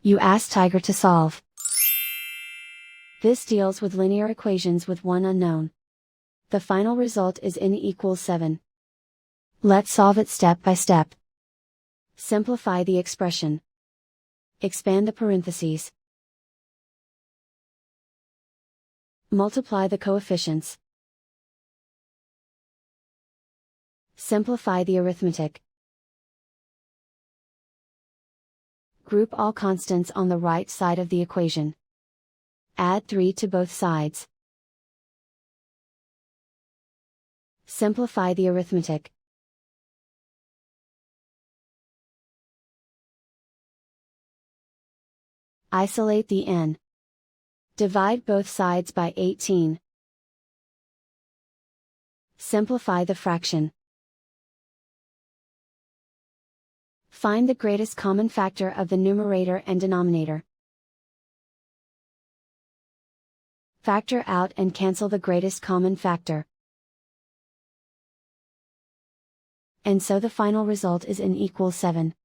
You ask Tiger to solve. This deals with linear equations with one unknown. The final result is n equals 7. Let's solve it step by step. Simplify the expression. Expand the parentheses. Multiply the coefficients. Simplify the arithmetic. Group all constants on the right side of the equation. Add 3 to both sides. Simplify the arithmetic. Isolate the n. Divide both sides by 18. Simplify the fraction. Find the greatest common factor of the numerator and denominator. Factor out and cancel the greatest common factor. And so the final result is n equals 7.